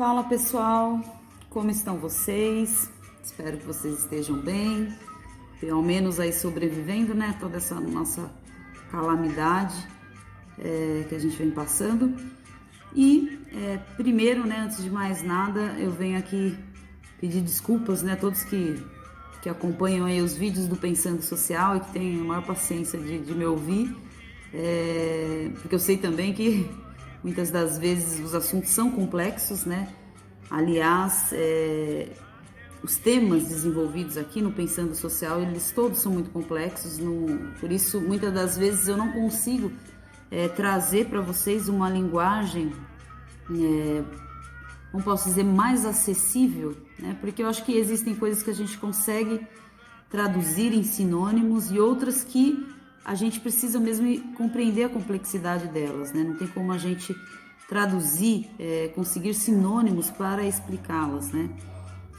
Fala pessoal, como estão vocês? Espero que vocês estejam bem, pelo menos aí sobrevivendo, né? Toda essa nossa calamidade que a gente vem passando. E primeiro, né, antes de mais nada, eu venho aqui pedir desculpas, né, a todos que acompanham aí os vídeos do Pensando Social e que têm a maior paciência de me ouvir, porque eu sei também que muitas das vezes os assuntos são complexos, né? Aliás, os temas desenvolvidos aqui no Pensando Social, eles todos são muito complexos, por isso muitas das vezes eu não consigo trazer para vocês uma linguagem, como posso dizer, mais acessível, né? Porque eu acho que existem coisas que a gente consegue traduzir em sinônimos e outras que a gente precisa mesmo compreender a complexidade delas, né? Não tem como a gente traduzir, conseguir sinônimos para explicá-las, né?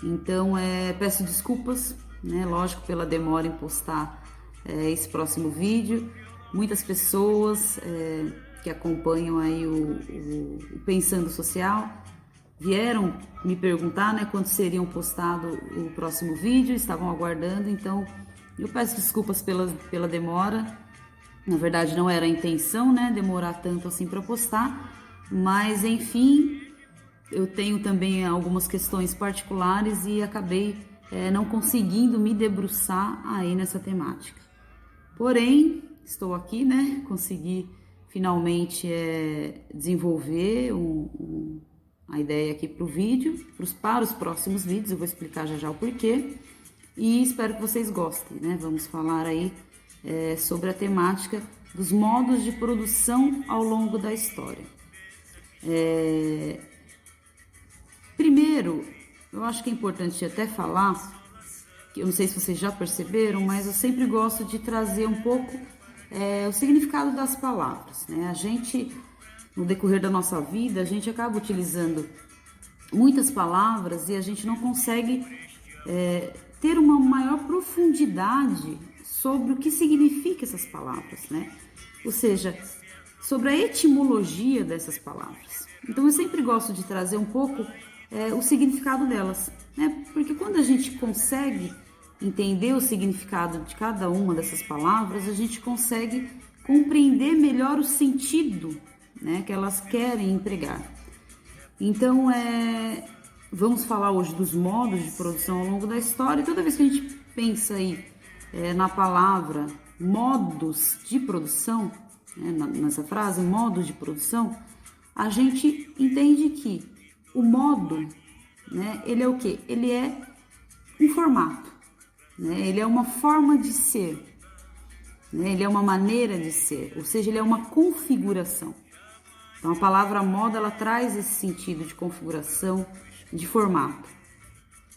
Então, peço desculpas, né? Lógico, pela demora em postar esse próximo vídeo. Muitas pessoas que acompanham aí o Pensando Social vieram me perguntar, né, quando seriam postado o próximo vídeo, estavam aguardando, então eu peço desculpas pela demora. Na verdade não era a intenção, né, demorar tanto assim para postar, mas enfim, eu tenho também algumas questões particulares e acabei não conseguindo me debruçar aí nessa temática. Porém, estou aqui, né, consegui finalmente desenvolver a ideia aqui para o vídeo, para os próximos vídeos, eu vou explicar já o porquê e espero que vocês gostem, né? Vamos falar aí sobre a temática dos modos de produção ao longo da história. Primeiro, eu acho que é importante até falar, que eu não sei se vocês já perceberam, mas eu sempre gosto de trazer um pouco o significado das palavras, né? A gente, no decorrer da nossa vida, a gente acaba utilizando muitas palavras e a gente não consegue ter uma maior profundidade sobre o que significa essas palavras, né? Ou seja, sobre a etimologia dessas palavras. Então eu sempre gosto de trazer um pouco o significado delas, né? Porque quando a gente consegue entender o significado de cada uma dessas palavras, a gente consegue compreender melhor o sentido, né, que elas querem empregar. Então, vamos falar hoje dos modos de produção ao longo da história. E toda vez que a gente pensa aí na palavra modos de produção, né, nessa frase, modos de produção, a gente entende que o modo, né, ele é o quê? Ele é um formato, né? Ele é uma forma de ser, né? Ele é uma maneira de ser, ou seja, ele é uma configuração. Então, a palavra moda, ela traz esse sentido de configuração, de formato.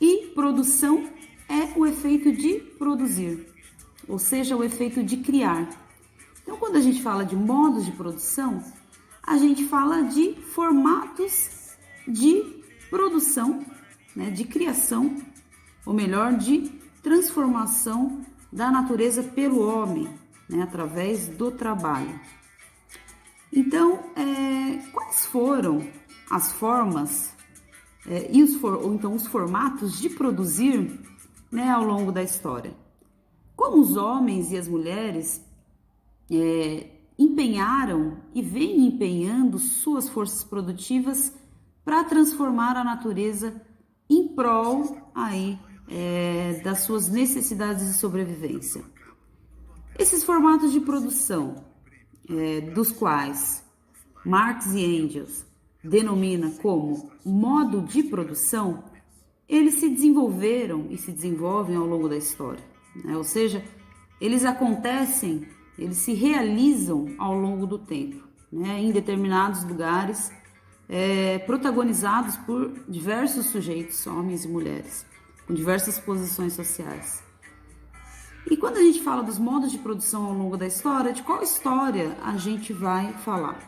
E produção é o efeito de produzir, ou seja, o efeito de criar. Então, quando a gente fala de modos de produção, a gente fala de formatos de produção, né, de criação, ou melhor, de transformação da natureza pelo homem, né, através do trabalho. Então, quais foram as formas os formatos de produzir, né, ao longo da história? Como os homens e as mulheres empenharam e vêm empenhando suas forças produtivas para transformar a natureza em prol aí, das suas necessidades de sobrevivência. Esses formatos de produção, dos quais Marx e Engels denomina como modo de produção, eles se desenvolveram e se desenvolvem ao longo da história, né? Ou seja, eles acontecem, eles se realizam ao longo do tempo, né? Em determinados lugares, protagonizados por diversos sujeitos, homens e mulheres, com diversas posições sociais. E quando a gente fala dos modos de produção ao longo da história, de qual história a gente vai falar,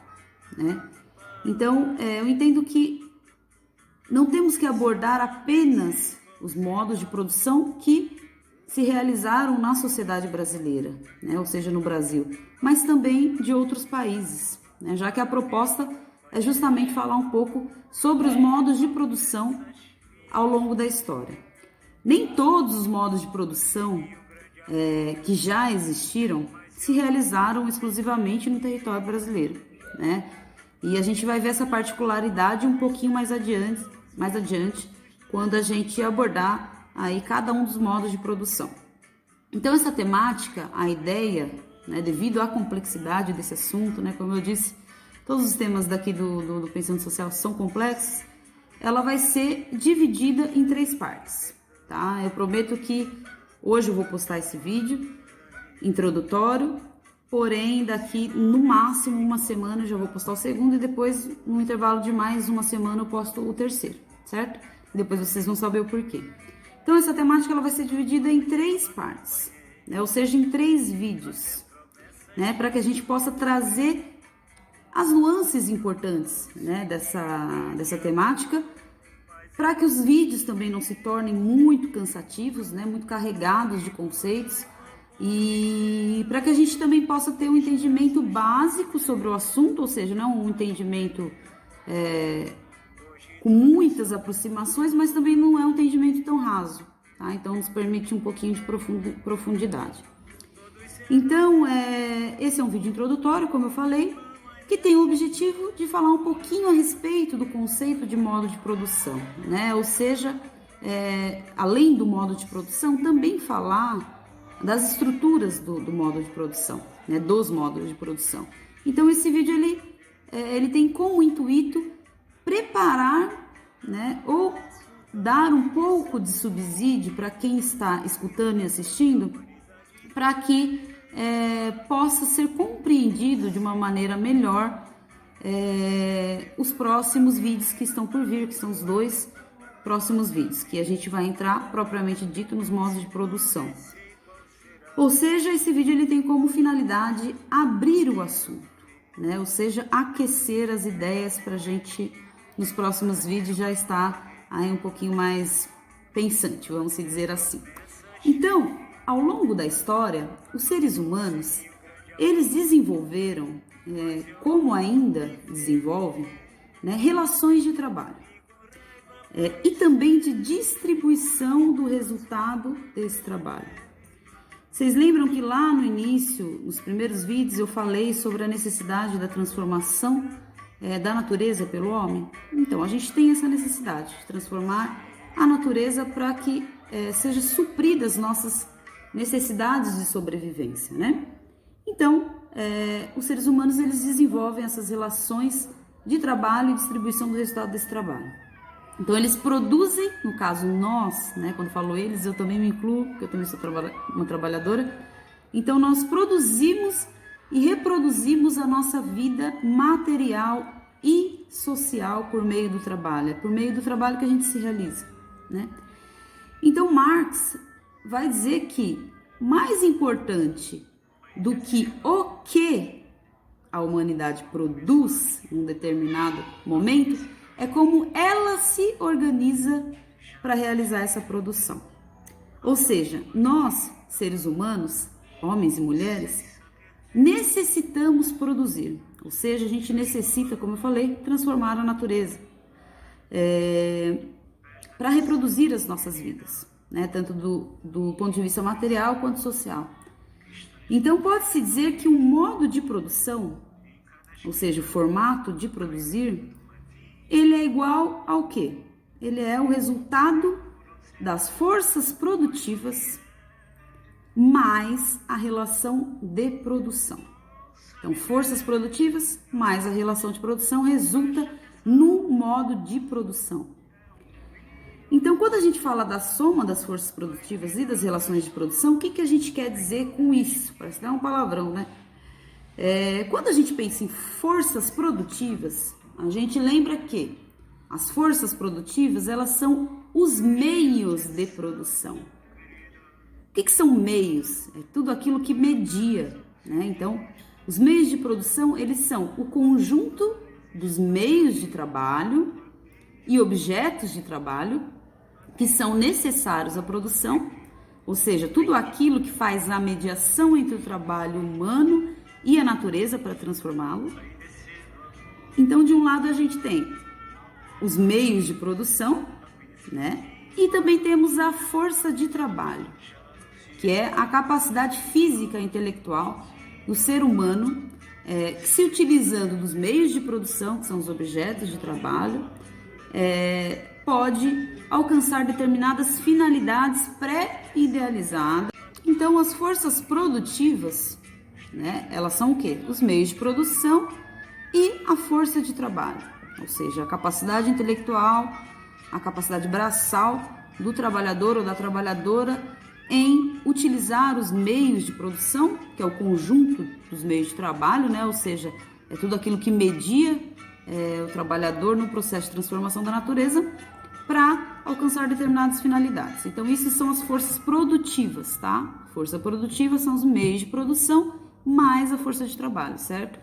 né? Então, eu entendo que não temos que abordar apenas os modos de produção que se realizaram na sociedade brasileira, né? Ou seja, no Brasil, mas também de outros países, né? Já que a proposta é justamente falar um pouco sobre os modos de produção ao longo da história. Nem todos os modos de produção que já existiram se realizaram exclusivamente no território brasileiro, né? E a gente vai ver essa particularidade um pouquinho mais adiante, quando a gente abordar aí cada um dos modos de produção. Então essa temática, a ideia, né, devido à complexidade desse assunto, né, como eu disse, todos os temas daqui do Pensando Social são complexos, ela vai ser dividida em 3 partes, tá? Eu prometo que hoje eu vou postar esse vídeo introdutório, porém daqui no máximo uma semana eu já vou postar o segundo e depois no intervalo de mais uma semana eu posto o terceiro, certo? Depois vocês vão saber o porquê. Então essa temática ela vai ser dividida em 3 partes, né? Ou seja, em 3 vídeos, né? Para que a gente possa trazer as nuances importantes, né, dessa temática, para que os vídeos também não se tornem muito cansativos, né, muito carregados de conceitos, e para que a gente também possa ter um entendimento básico sobre o assunto, ou seja, não um entendimento com muitas aproximações, mas também não é um entendimento tão raso, tá? Então nos permite um pouquinho de profundidade. Então, esse é um vídeo introdutório, como eu falei, que tem o objetivo de falar um pouquinho a respeito do conceito de modo de produção, né? Ou seja, além do modo de produção, também falar das estruturas do modo de produção, né? Dos modos de produção. Então, esse vídeo ele tem como intuito preparar, né? Ou dar um pouco de subsídio para quem está escutando e assistindo, para que possa ser compreendido de uma maneira melhor os próximos vídeos que estão por vir, que são os 2 próximos vídeos, que a gente vai entrar propriamente dito nos modos de produção. Ou seja, esse vídeo ele tem como finalidade abrir o assunto, né? Ou seja, aquecer as ideias para a gente, nos próximos vídeos, já estar aí um pouquinho mais pensante, vamos dizer assim. Então, ao longo da história, os seres humanos, eles desenvolveram, como ainda desenvolvem, né, relações de trabalho e também de distribuição do resultado desse trabalho. Vocês lembram que lá no início, nos primeiros vídeos, eu falei sobre a necessidade da transformação da natureza pelo homem? Então, a gente tem essa necessidade de transformar a natureza para que seja supridas as nossas necessidades de sobrevivência, né? Então, os seres humanos eles desenvolvem essas relações de trabalho e distribuição do resultado desse trabalho. Então, eles produzem, no caso nós, né? Quando falo eles, eu também me incluo, porque eu também sou uma trabalhadora. Então, nós produzimos e reproduzimos a nossa vida material e social por meio do trabalho. É por meio do trabalho que a gente se realiza, né? Então, Marx vai dizer que mais importante do que o que a humanidade produz em um determinado momento é como ela se organiza para realizar essa produção. Ou seja, nós, seres humanos, homens e mulheres, necessitamos produzir. Ou seja, a gente necessita, como eu falei, transformar a natureza para reproduzir as nossas vidas, né? Tanto do ponto de vista material quanto social. Então, pode-se dizer que o modo de produção, ou seja, o formato de produzir, ele é igual ao quê? Ele é o resultado das forças produtivas mais a relação de produção. Então, forças produtivas mais a relação de produção resulta no modo de produção. Então, quando a gente fala da soma das forças produtivas e das relações de produção, o que a gente quer dizer com isso? Parece que é um palavrão, né? Quando a gente pensa em forças produtivas, a gente lembra que as forças produtivas, elas são os meios de produção. O que são meios? É tudo aquilo que media, né? Então, os meios de produção, eles são o conjunto dos meios de trabalho e objetos de trabalho que são necessários à produção, ou seja, tudo aquilo que faz a mediação entre o trabalho humano e a natureza para transformá-lo. Então, de um lado a gente tem os meios de produção, né? E também temos a força de trabalho, que é a capacidade física e intelectual do ser humano, que se utilizando dos meios de produção, que são os objetos de trabalho, pode alcançar determinadas finalidades pré-idealizadas. Então, as forças produtivas, né, elas são o quê? Os meios de produção e a força de trabalho, ou seja, a capacidade intelectual, a capacidade braçal do trabalhador ou da trabalhadora em utilizar os meios de produção, que é o conjunto dos meios de trabalho, né? Ou seja, é tudo aquilo que media o trabalhador no processo de transformação da natureza para alcançar determinadas finalidades. Então, isso são as forças produtivas, tá? Força produtiva são os meios de produção mais a força de trabalho, certo?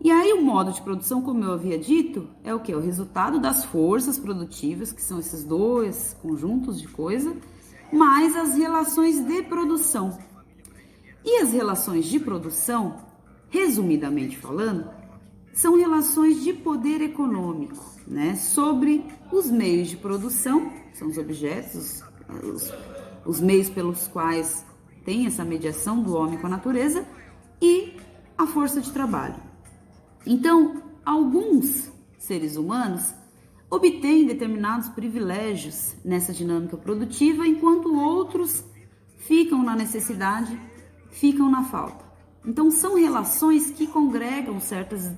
E aí o modo de produção, como eu havia dito, é o que? É o resultado das forças produtivas, que são esses dois conjuntos de coisa, mais as relações de produção. E as relações de produção, resumidamente falando, são relações de poder econômico, né? Sobre os meios de produção, são os objetos, os meios pelos quais tem essa mediação do homem com a natureza, e a força de trabalho. Então, alguns seres humanos obtêm determinados privilégios nessa dinâmica produtiva, enquanto outros ficam na necessidade, ficam na falta. Então, são relações que congregam certas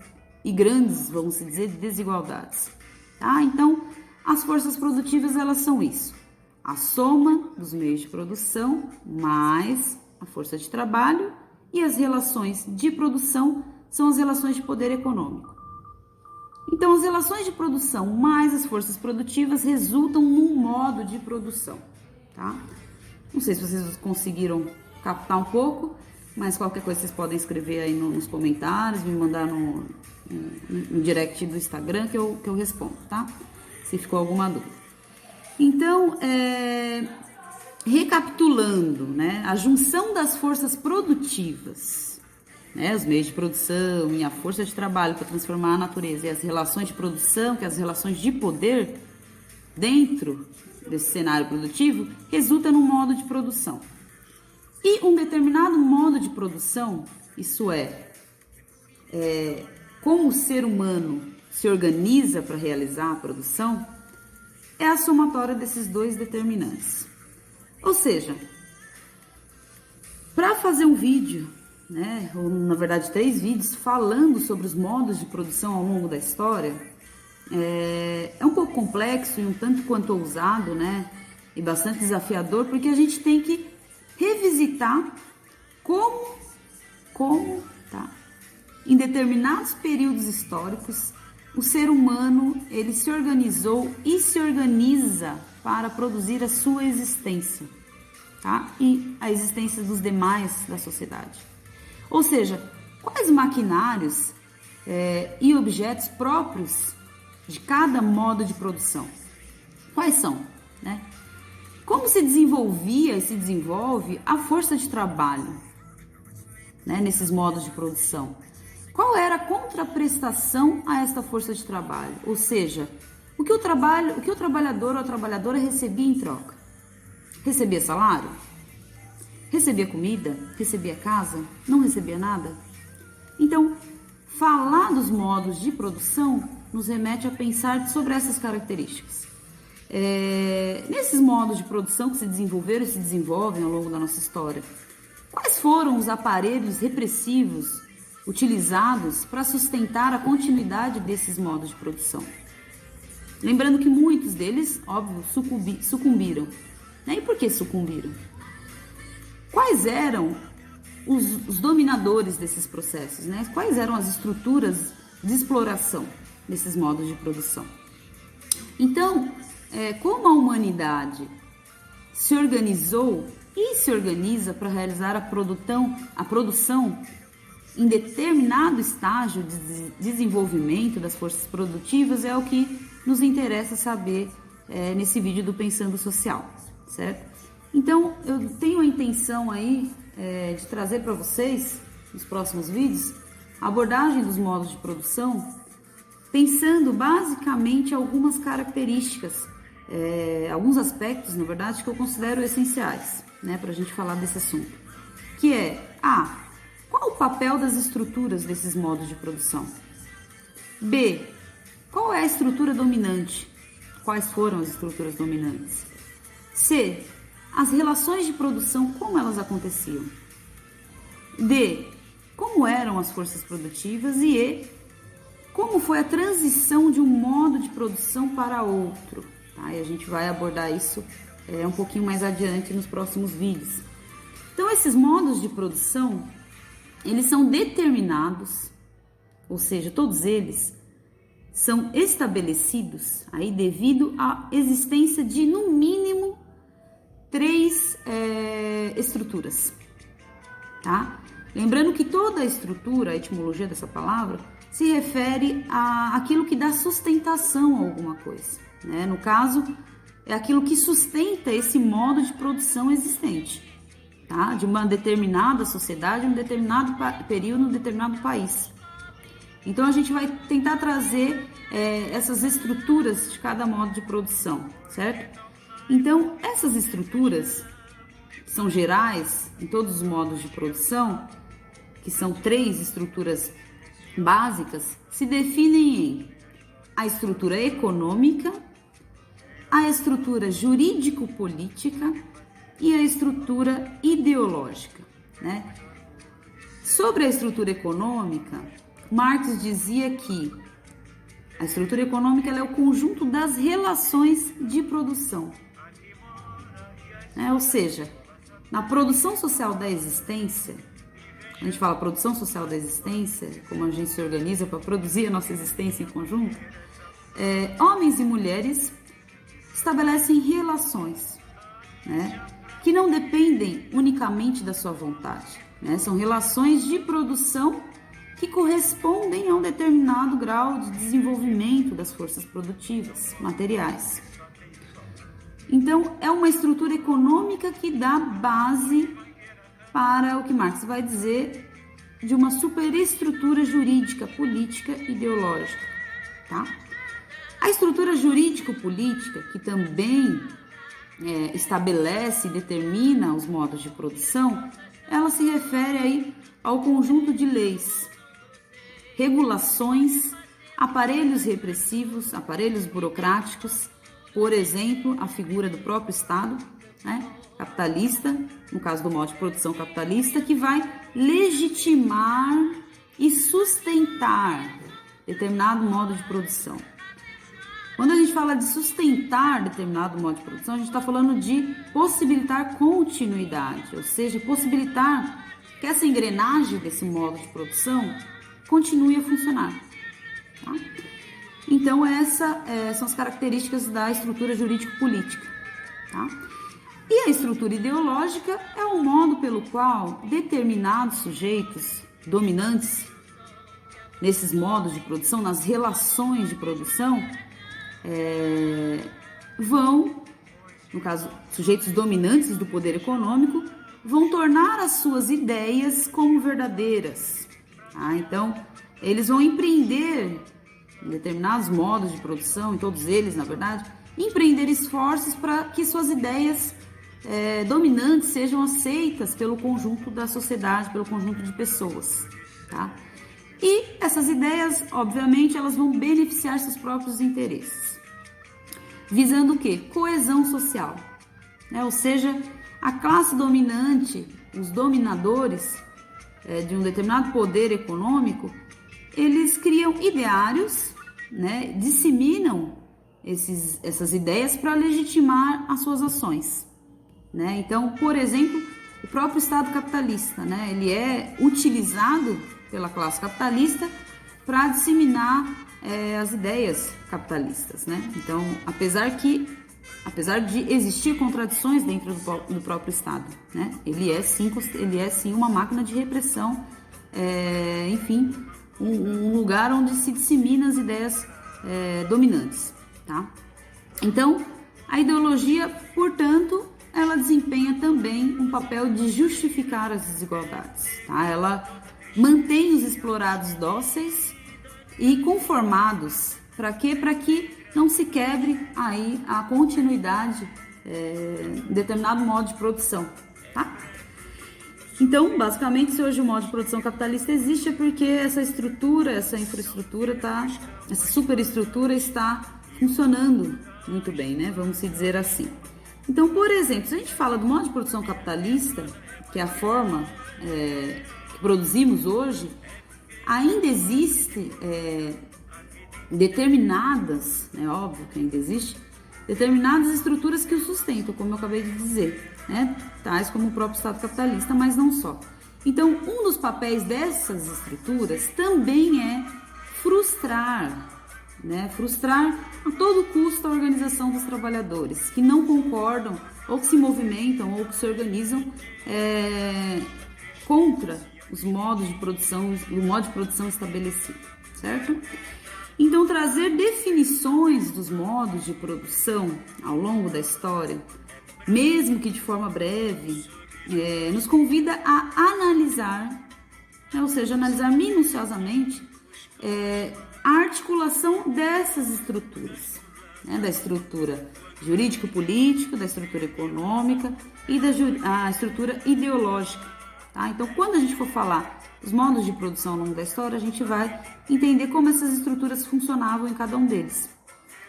e grandes, vamos dizer, desigualdades. Tá? Então, as forças produtivas, elas são isso. A soma dos meios de produção mais a força de trabalho, e as relações de produção são as relações de poder econômico. Então, as relações de produção mais as forças produtivas resultam num modo de produção, tá? Não sei se vocês conseguiram captar um pouco, mas qualquer coisa vocês podem escrever aí nos comentários, me mandar no direct do Instagram que eu respondo, tá? Se ficou alguma dúvida. Então, recapitulando, né? A junção das forças produtivas, né, os meios de produção e a força de trabalho para transformar a natureza, e as relações de produção, que é as relações de poder dentro desse cenário produtivo, resulta num modo de produção. E um determinado modo de produção, isso como o ser humano se organiza para realizar a produção, é a somatória desses dois determinantes. Ou seja, para fazer um vídeo, né, ou na verdade 3 vídeos falando sobre os modos de produção ao longo da história, é um pouco complexo e um tanto quanto ousado, né, e bastante desafiador, porque a gente tem que revisitar como em determinados períodos históricos o ser humano ele se organizou e se organiza para produzir a sua existência, tá? E a existência dos demais da sociedade. Ou seja, quais maquinários e objetos próprios de cada modo de produção? Quais são, né? Como se desenvolvia e se desenvolve a força de trabalho, né, nesses modos de produção? Qual era a contraprestação a esta força de trabalho? Ou seja, o que o trabalhador ou a trabalhadora recebia em troca? Recebia salário? Recebia comida? Recebia casa? Não recebia nada? Então, falar dos modos de produção nos remete a pensar sobre essas características. Nesses modos de produção que se desenvolveram e se desenvolvem ao longo da nossa história, quais foram os aparelhos repressivos utilizados para sustentar a continuidade desses modos de produção? Lembrando que muitos deles, óbvio, sucumbiram. E por que sucumbiram? Quais eram os dominadores desses processos, né? Quais eram as estruturas de exploração desses modos de produção? Então, como a humanidade se organizou e se organiza para realizar a produção em determinado estágio de desenvolvimento das forças produtivas, é o que nos interessa saber nesse vídeo do Pensando Social, certo? Então, eu tenho a intenção aí de trazer para vocês, nos próximos vídeos, a abordagem dos modos de produção pensando basicamente algumas características, alguns aspectos, na verdade, que eu considero essenciais, né, para a gente falar desse assunto, que é qual o papel das estruturas desses modos de produção? B, qual é a estrutura dominante? Quais foram as estruturas dominantes? C, as relações de produção, como elas aconteciam? D, como eram as forças produtivas? E E, como foi a transição de um modo de produção para outro? Tá? E a gente vai abordar isso um pouquinho mais adiante nos próximos vídeos. Então, esses modos de produção, eles são determinados, ou seja, todos eles são estabelecidos aí devido à existência de, no mínimo, 3 estruturas, tá? Lembrando que toda a estrutura, a etimologia dessa palavra, se refere àquilo que dá sustentação a alguma coisa, né? No caso, é aquilo que sustenta esse modo de produção existente, tá? De uma determinada sociedade, um determinado período, um determinado país. Então, a gente vai tentar trazer essas estruturas de cada modo de produção, certo? Então, essas estruturas são gerais em todos os modos de produção, que são 3 estruturas básicas, se definem em a estrutura econômica, a estrutura jurídico-política e a estrutura ideológica, né? Sobre a estrutura econômica, Marx dizia que a estrutura econômica ela é o conjunto das relações de produção, ou seja, na produção social da existência, a gente fala produção social da existência, como a gente se organiza para produzir a nossa existência em conjunto, homens e mulheres estabelecem relações, né, que não dependem unicamente da sua vontade, né, são relações de produção que correspondem a um determinado grau de desenvolvimento das forças produtivas, materiais. Então, é uma estrutura econômica que dá base para o que Marx vai dizer de uma superestrutura jurídica, política e ideológica, tá? A estrutura jurídico-política, que também estabelece e determina os modos de produção, ela se refere aí ao conjunto de leis, regulações, aparelhos repressivos, aparelhos burocráticos, por exemplo, a figura do próprio Estado, né, capitalista, no caso do modo de produção capitalista, que vai legitimar e sustentar determinado modo de produção. Quando a gente fala de sustentar determinado modo de produção, a gente está falando de possibilitar continuidade, ou seja, possibilitar que essa engrenagem desse modo de produção continue a funcionar, tá? Então, essas são as características da estrutura jurídico-política, tá? E a estrutura ideológica é o modo pelo qual determinados sujeitos dominantes nesses modos de produção, nas relações de produção, vão, no caso, sujeitos dominantes do poder econômico, vão tornar as suas ideias como verdadeiras. Então, eles vão empreender em determinados modos de produção, em todos eles, na verdade, empreender esforços para que suas ideias dominantes sejam aceitas pelo conjunto da sociedade, pelo conjunto de pessoas, tá? E essas ideias, obviamente, elas vão beneficiar seus próprios interesses, visando o quê? Coesão social, né? Ou seja, a classe dominante, os dominadores de um determinado poder econômico, eles criam ideários, né? Disseminam essas ideias para legitimar as suas ações, né? Então, por exemplo, o próprio Estado capitalista, né? Ele é utilizado pela classe capitalista para disseminar as ideias capitalistas, né? Então, apesar de existir contradições dentro do próprio Estado, né? Ele é sim uma máquina de repressão, enfim, um lugar onde se dissemina as ideias dominantes, tá? Então, a ideologia, portanto, ela desempenha também um papel de justificar as desigualdades, tá? Ela mantém os explorados dóceis e conformados. Para quê? Para que não se quebre aí a continuidade em determinado modo de produção, tá? Então, basicamente, se hoje o modo de produção capitalista existe é porque essa estrutura, essa infraestrutura, essa superestrutura está funcionando muito bem, né? Vamos se dizer assim. Então, por exemplo, se a gente fala do modo de produção capitalista, que é a forma que produzimos hoje, ainda existe determinadas, é óbvio que ainda existe, determinadas estruturas que o sustentam, como eu acabei de dizer, né? Tais como o próprio Estado capitalista, mas não só. Então, um dos papéis dessas estruturas também é frustrar, né? Frustrar a todo custo a organização dos trabalhadores que não concordam ou que se movimentam ou que se organizam contra os modos de produção, o modo de produção estabelecido, certo? Então, trazer definições dos modos de produção ao longo da história, mesmo que de forma breve, nos convida a analisar, né, ou seja, analisar minuciosamente a articulação dessas estruturas, né, da estrutura jurídico-política, da estrutura econômica e da estrutura ideológica. Tá? Então, quando a gente for falar os modos de produção ao longo da história, a gente vai entender como essas estruturas funcionavam em cada um deles,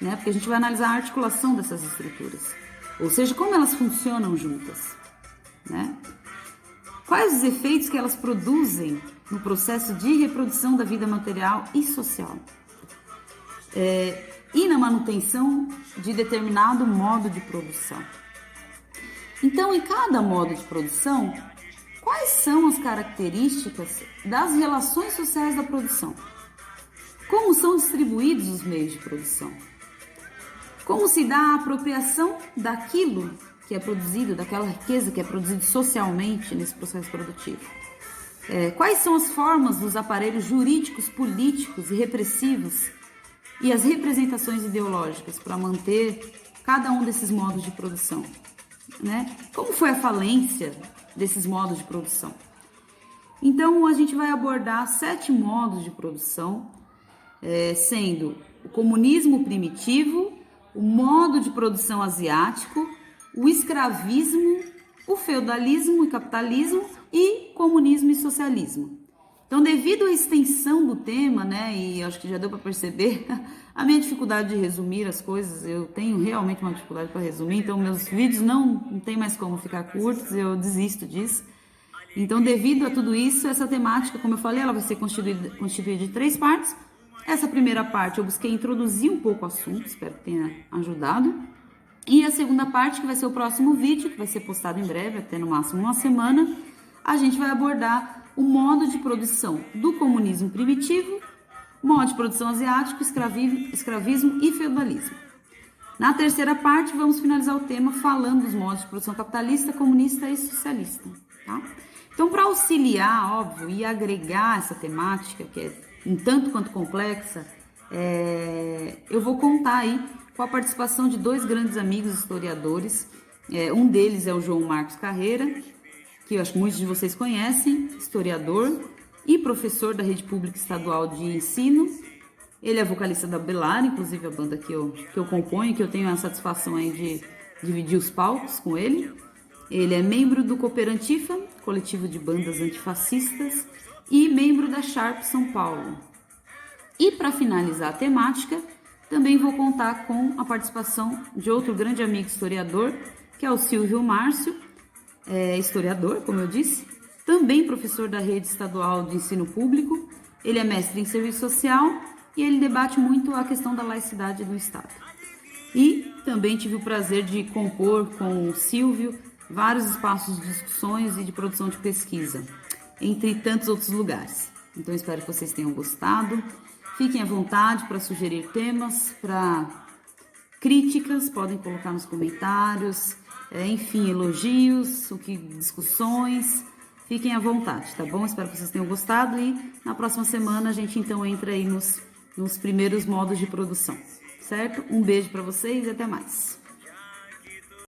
né? Porque a gente vai analisar a articulação dessas estruturas, ou seja, como elas funcionam juntas, né? Quais os efeitos que elas produzem no processo de reprodução da vida material e social, e na manutenção de determinado modo de produção. Então, em cada modo de produção, quais são as características das relações sociais da produção? Como são distribuídos os meios de produção? Como se dá a apropriação daquilo que é produzido, daquela riqueza que é produzida socialmente nesse processo produtivo? Quais são as formas dos aparelhos jurídicos, políticos e repressivos e as representações ideológicas para manter cada um desses modos de produção, né? Como foi a falência desses modos de produção? Então, a gente vai abordar 7 modos de produção, sendo o comunismo primitivo, o modo de produção asiático, o escravismo, o feudalismo e capitalismo e comunismo e socialismo. Então, devido à extensão do tema, né, e acho que já deu para perceber a minha dificuldade de resumir as coisas, eu tenho realmente uma dificuldade para resumir, então meus vídeos não tem mais como ficar curtos, eu desisto disso. Então, devido a tudo isso, essa temática, como eu falei, ela vai ser constituída de 3 partes. Essa primeira parte eu busquei introduzir um pouco o assunto, espero que tenha ajudado. E a segunda parte, que vai ser o próximo vídeo, que vai ser postado em breve, até no máximo uma semana, a gente vai abordar o modo de produção do comunismo primitivo, modo de produção asiático, escravismo e feudalismo. Na terceira parte, vamos finalizar o tema falando dos modos de produção capitalista, comunista e socialista. Tá? Então, para auxiliar, óbvio, e agregar essa temática, que é um tanto quanto complexa, eu vou contar aí com a participação de 2 grandes amigos historiadores. Um deles é o João Marcos Carreira, que eu acho que muitos de vocês conhecem, historiador e professor da Rede Pública Estadual de Ensino. Ele é vocalista da Belar, inclusive a banda que eu componho, que eu tenho a satisfação aí de dividir os palcos com ele. Ele é membro do Cooperantifa, coletivo de bandas antifascistas, e membro da Sharp São Paulo. E para finalizar a temática, também vou contar com a participação de outro grande amigo historiador, que é o Silvio Márcio, historiador, como eu disse, também professor da Rede Estadual de Ensino Público. Ele é mestre em Serviço Social e ele debate muito a questão da laicidade do Estado. E também tive o prazer de compor com o Silvio vários espaços de discussões e de produção de pesquisa, entre tantos outros lugares. Então, espero que vocês tenham gostado. Fiquem à vontade para sugerir temas, para críticas, podem colocar nos comentários, enfim, elogios, discussões. Fiquem à vontade, tá bom? Espero que vocês tenham gostado e na próxima semana a gente então entra aí nos primeiros modos de produção, certo? Um beijo para vocês e até mais.